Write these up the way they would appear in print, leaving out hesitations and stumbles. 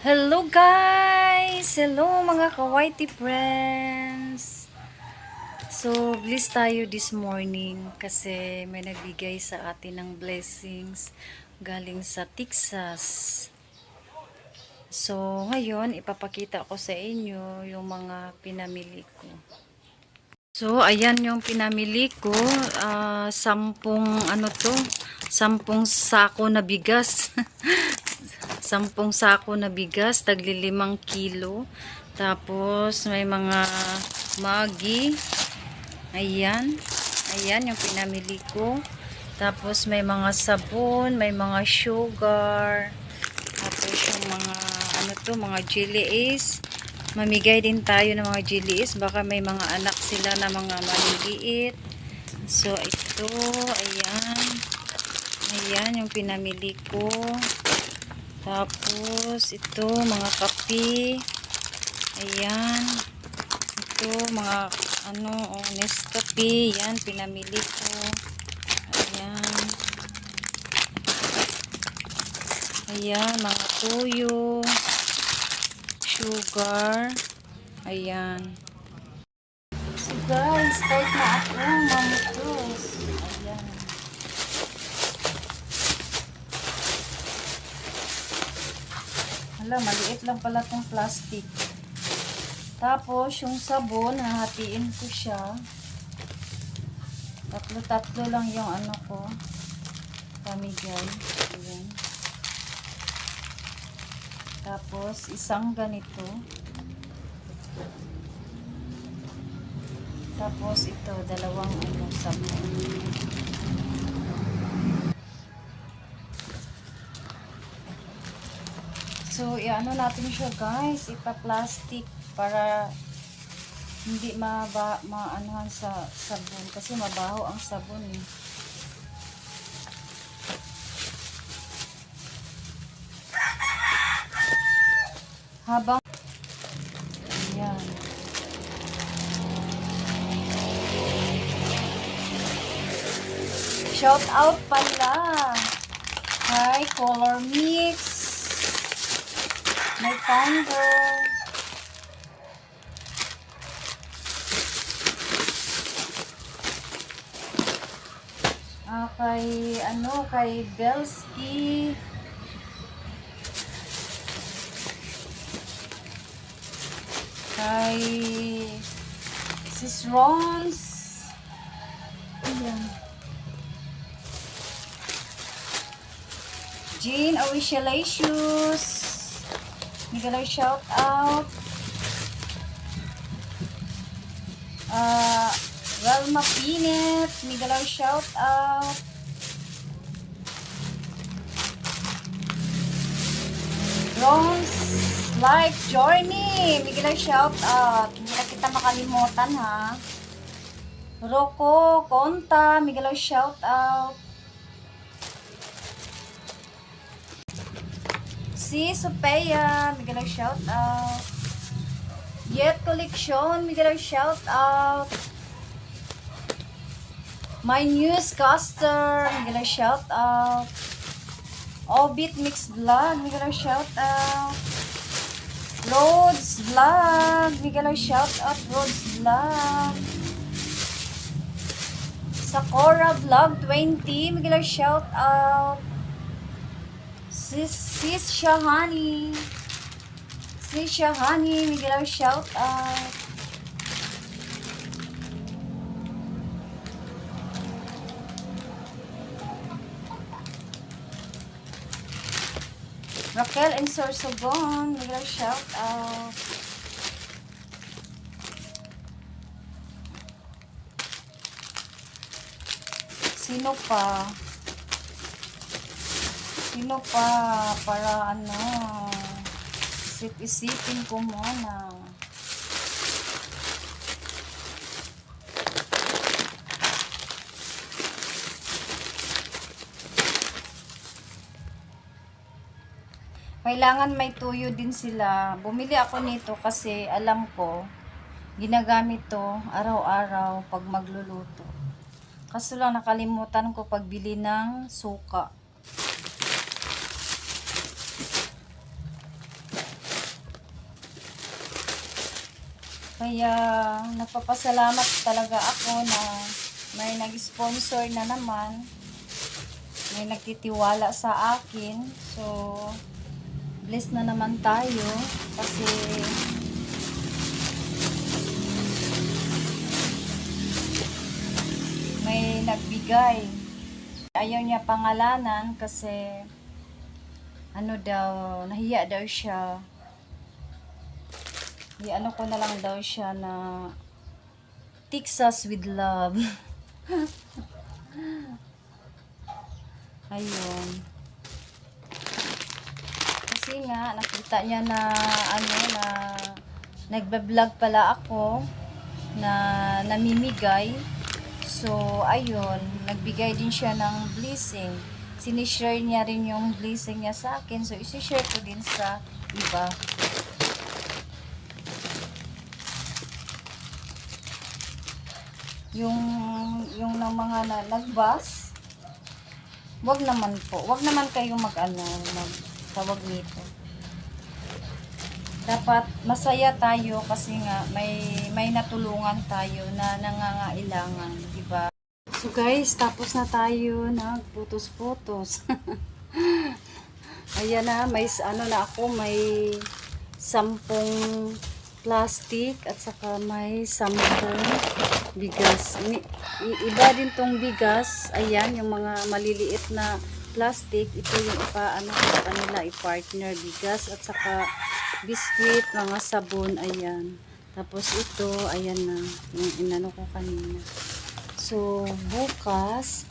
Hello guys! Hello mga ka-whitey friends! So, blessed tayo this morning kasi may nagbigay sa atin ng blessings galing sa Texas. So, ngayon ipapakita ko sa inyo yung mga pinamili ko. So, ayan yung pinamili ko. Sampung ano to? Sampung sako na bigas. Sampung sako na bigas, tagli 5 kilo. Tapos, may mga Maggi. Ayan. Ayan yung pinamili ko. Tapos, may mga sabon, may mga sugar. Tapos, yung mga, ano to, mga jelly ace. Mamigay din tayo ng mga jelly ace. Baka may mga anak sila na mga maliliit. So, ito, ayan. Ayan yung pinamili ko. Tapos, ito, mga kape. Ayan. Ito, mga, Nescafe. Yan, pinamili ko. Ayan. Ayan, mga tuyo. Sugar. Ayan. So, guys, start na ako, mamutos. Ayan. Hala, maliit lang pala tong plastic. Tapos, yung sabon, hahatiin ko siya. Tatlo-tatlo lang yung ano ko. Pamigay. Ayan. Tapos, isang ganito. Tapos, ito, dalawang sabon. So, i-ano natin siya guys, ipa-plastic para hindi maanuhan sa sabon kasi mabaho ang sabon eh. Habang ayan. Shout out pala kay Color Mix, my founder. Kay Belsky. Kay Sis Rons. Ayan. Jean Awishalacious. Miguel shout out. Welma Pinet. Miguel shout out. Rons Life Journey. Miguel shout out. Hindi na kita makalimutan ha. Rocco Conta. Miguel shout out. Si Sophia. Miguel shout out. Yet Collection. Miguel shout out. My Newscaster. Miguel shout out. Obit Mix Vlog. Miguel shout out. Rhodes Vlog. Miguel shout out. Rhodes Vlog. Sakura Vlog 20. Miguel shout out. Sis Shahani. Sis Shahani. Miguel shout out. Raquel and Sorsogon. Miguel shout out. Sino pa? Sino pa? Para isip-isipin ko muna. Kailangan may tuyo din sila. Bumili ako nito kasi alam ko, ginagamit to araw-araw pag magluluto. Kaso lang nakalimutan ko pagbili ng suka. Kaya nagpapasalamat talaga ako na may nag-sponsor na naman. May nagtitiwala sa akin. So, blessed na naman tayo kasi may nagbigay. Ayaw niya pangalanan kasi ano daw, nahiya daw siya. Ano ko na lang daw siya na Texas with love. Ayun. Kasi nga nakita niya na na nagba-vlog pala ako na namimigay. So ayun, nagbigay din siya ng blessing. Sinishare niya rin yung blessing niya sa akin. So isi-share ko din sa iba. Yung ng mga nagbas, wag naman po. Wag naman kayong magtawag nito. Dapat masaya tayo kasi nga may natulungan tayo na nangangailangan, di ba? So guys, tapos na tayo nagputos-putos. Ayan na, may na ako, may 10 plastic at saka may 10 bigas. Iba din tong bigas. Ayan, yung mga maliliit na plastic. Ito yung kanila i-partner bigas at saka biscuit, mga sabon. Ayan. Tapos ito, ayan na. Yung inano ko kanina. So, bukas,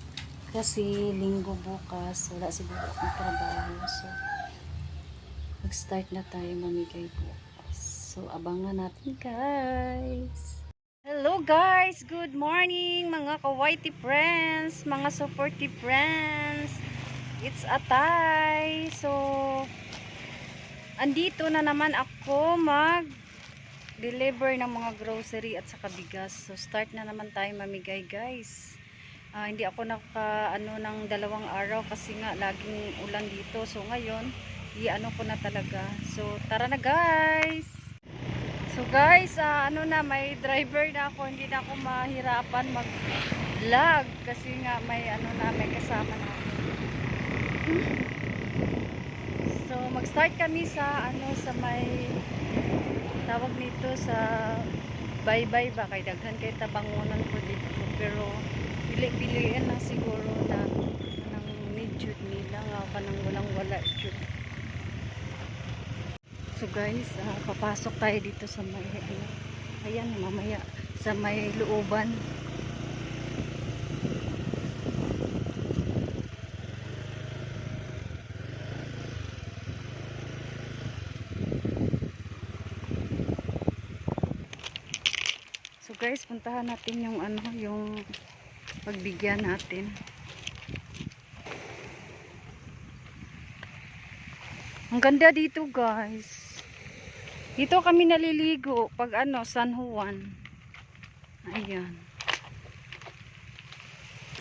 kasi linggo bukas, wala siguro akong trabaho. So, mag-start na tayo mamigay bukas. So, abangan natin guys. Hello guys! Good morning mga ka-whitey friends, mga supportive friends. It's Atay. So, andito na naman ako mag-deliver ng mga grocery at saka bigas. So, start na naman tayo mamigay guys. Hindi ako ng 2 araw kasi nga laging ulan dito. So, ngayon, ko na talaga. So, tara na guys! So guys, may driver na ako, hindi na ako mahirapan mag-vlog kasi nga may kasama na ako. So mag-start kami sa sa may tawag nito sa Baybay ba kay daghan kay tabangonan ko dito, pero pili-piliin lang siguro na kanang medyo nila nga kanang walang-wala jud. So guys, papasok tayo dito sa may ayan, mamaya sa may looban. So guys, puntahan natin yung yung pagbigyan natin. Ang ganda dito guys. Dito kami naliligo pag San Juan. Ayan.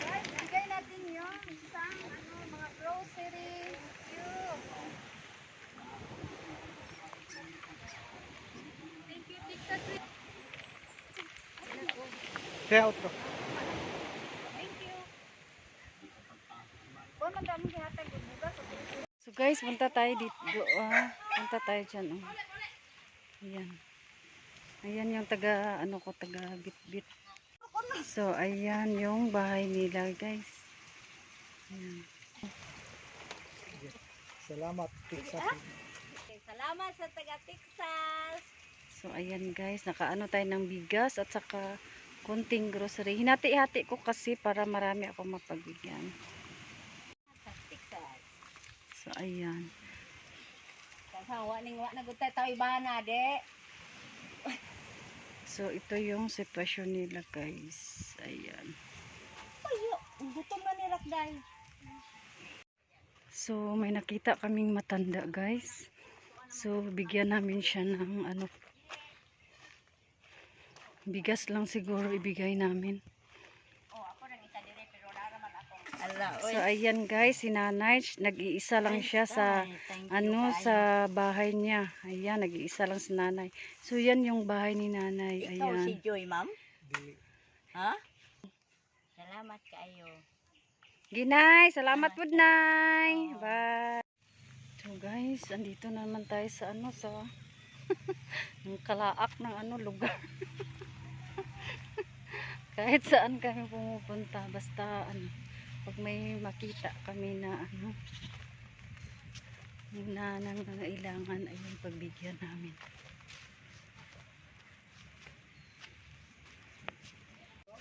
Guys, bigay natin yung isang mga grocery. Thank you, Tika. Kaya otro. Thank you. So guys, punta tayo dito. Punta tayo dyan. Ayan. Ayan yung taga bit-bit. So ayan yung bahay nila guys. Ayan. Salamat, Texas. Salamat sa taga Texas. So ayan guys, nakaano tayo ng bigas at saka konting grocery. Hinati-hati ko kasi para marami ako mapagbigyan. Texas. So ayan. Kasawa ning wa na gud tayo ibana de. So ito yung sitwasyon nila guys. Ayan. Ayo, gutom na ni Rakday. So may nakita kaming matanda guys. So bigyan namin siya ng bigas lang siguro ibigay namin. Oh, ako rin isa dire pero naraman ako. Hala, So ayan guys, si nanay, nag-iisa lang siya sa sa bahay niya. Ayan, nag-iisa lang si nanay. So yan yung bahay ni nanay. Ikaw si Ayan. Joy, ma'am? Dili. Ha? Salamat kayo. Ginay, salamat po nay. Bye. So guys, andito naman tayo sa sa ng kalaak ng lugar. Kahit saan kami pumupunta, basta pag may makita kami na na nangangailangan, ayun, pagbigyan namin.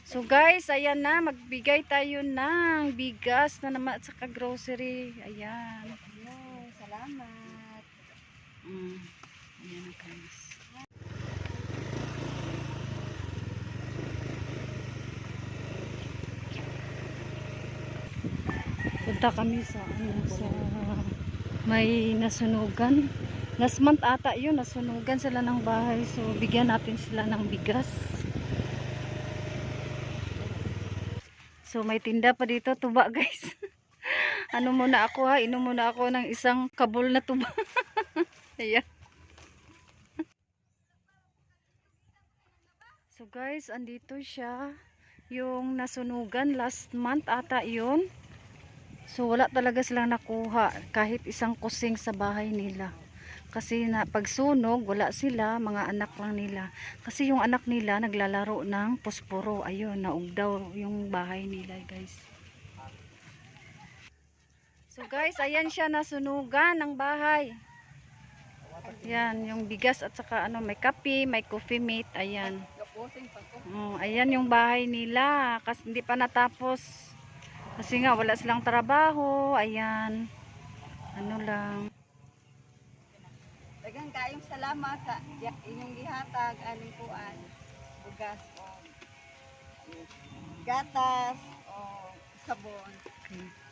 So guys, ayan na, magbigay tayo ng bigas na naman at saka grocery. Ayan. Ay, salamat. Ayan na guys. Punta kami sa may nasunugan. Last month ata yun, nasunugan sila ng bahay. So bigyan natin sila ng bigas. So may tinda pa dito, tuba guys. Ano muna ako ha, inom muna ako ng isang kabul na tuba. Ayan. So guys, andito siya. Yung nasunugan last month ata yun. So wala talaga silang nakuha kahit isang kusing sa bahay nila. Kasi na pagsunog, wala sila, mga anak lang nila. Kasi yung anak nila naglalaro ng posporo. Ayun, naugdaw yung bahay nila guys. So guys, ayan siya, nasunugan ng bahay. Ayan, yung bigas at saka may kape, may coffee mate, ayan. Ayan yung bahay nila, kasi hindi pa natapos. Kasi nga wala silang trabaho, ayan. Ano lang. Dagang kayong salamat sa inyong gihatag aning kuan. Bugas o gatas o sabon. Okay.